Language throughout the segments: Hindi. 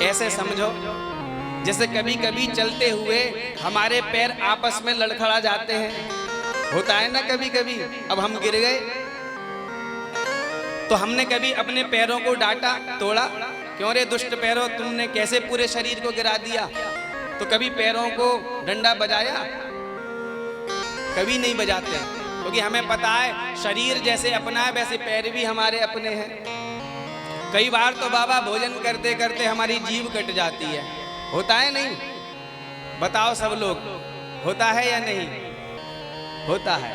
ऐसे समझो जैसे कभी कभी चलते हुए हमारे पैर आपस में लड़खड़ा जाते हैं, होता है ना कभी कभी। अब हम गिर गए तो हमने कभी अपने पैरों को डांटा, तोड़ा? क्यों रे दुष्ट पैरों, तुमने कैसे पूरे शरीर को गिरा दिया? तो कभी पैरों को डंडा बजाया? कभी नहीं बजाते, क्योंकि हमें पता है शरीर जैसे अपना है वैसे पैर भी हमारे अपने हैं। कई बार तो बाबा भोजन करते करते हमारी जीभ कट जाती है, होता है नहीं? बताओ सब लोग, होता है या नहीं? होता है।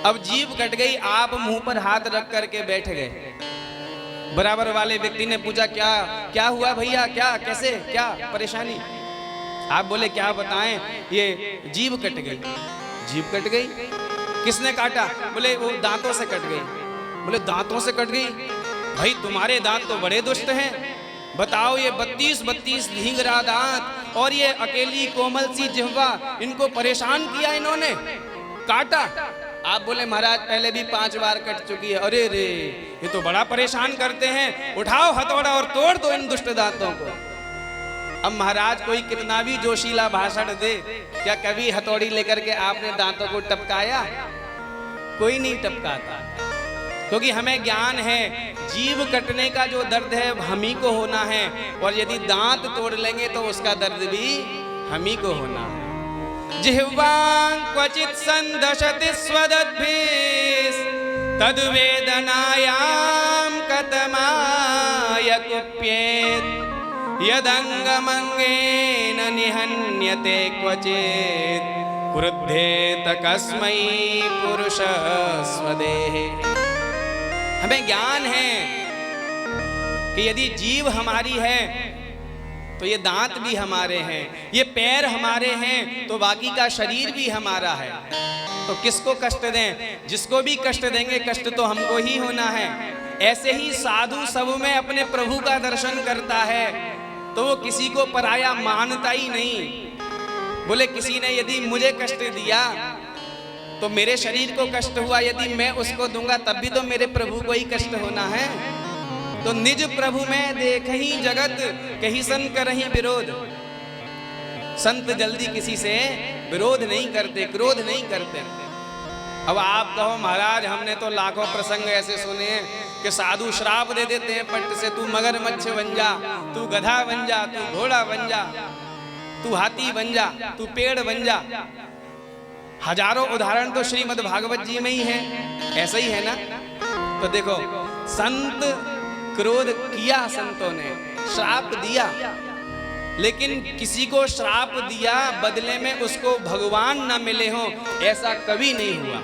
अब जीभ कट गई, आप मुंह पर हाथ रख करके बैठ गए। बराबर वाले व्यक्ति ने पूछा, क्या क्या हुआ भैया, क्या कैसे क्या परेशानी? आप बोले क्या बताएं, ये जीभ कट गई। जीभ कट गई? किसने काटा? बोले वो दांतों से कट गई। बोले दांतों से कट गई? भाई तुम्हारे दांत तो बड़े दुष्ट हैं, बताओ ये 32 ढींगरा दांत और ये अकेली कोमल सी जिह्वा, इनको परेशान किया इन्होंने, काटा। आप बोले महाराज पहले भी 5 बार कट चुकी है। अरे रे, ये तो बड़ा परेशान करते हैं, उठाओ हथौड़ा और तोड़ दो इन दुष्ट दांतों को। अब महाराज कोई कितना भी जोशीला भाषण दे, क्या कभी हथौड़ी लेकर के आपने दांतों को टपकाया? कोई नहीं टपकाता, क्योंकि हमें ज्ञान है जीभ कटने का जो दर्द है हम ही को होना है, और यदि दांत तोड़ लेंगे तो उसका दर्द भी हम ही को होना है। जिह्वां क्वचित् संदशति स्वदद्भिः तद्वेदनायां कतमाय कुप्येत् यदंगमंगेन निहन्यते क्वचित् क्रुद्धेत कस्मै पुरुष स्वदेहे। हमें ज्ञान है कि यदि जीव हमारी है तो ये दांत भी हमारे हैं, ये पैर हमारे हैं तो बाकी का शरीर भी हमारा है। तो किसको कष्ट दें? जिसको भी कष्ट देंगे कष्ट तो हमको ही होना है। ऐसे ही साधु सब में अपने प्रभु का दर्शन करता है तो वो किसी को पराया मानता ही नहीं। बोले किसी ने यदि मुझे कष्ट दिया तो मेरे शरीर को कष्ट हुआ, यदि मैं उसको दूंगा तब भी तो मेरे प्रभु को ही कष्ट होना है। तो निज प्रभु में देख ही जगत, कहीं सन करहीं विरोध। संत जल्दी किसी से विरोध नहीं करते, क्रोध नहीं करते। अब आप कहो महाराज हमने तो लाखों प्रसंग ऐसे सुने हैं कि साधु श्राप दे देते हैं पट्ट से, तू मगरमच्छ बन जा, तू गधा बन जा, तू घोड़ा बन जा, तू हाथी बन जा, तू पेड़ बन जा। हजारों उदाहरण तो श्रीमद् भागवत जी में ही है, ऐसा ही है ना? तो देखो संत क्रोध किया, संतों ने श्राप दिया, लेकिन किसी को श्राप दिया बदले में उसको भगवान न मिले हों, ऐसा कभी नहीं हुआ।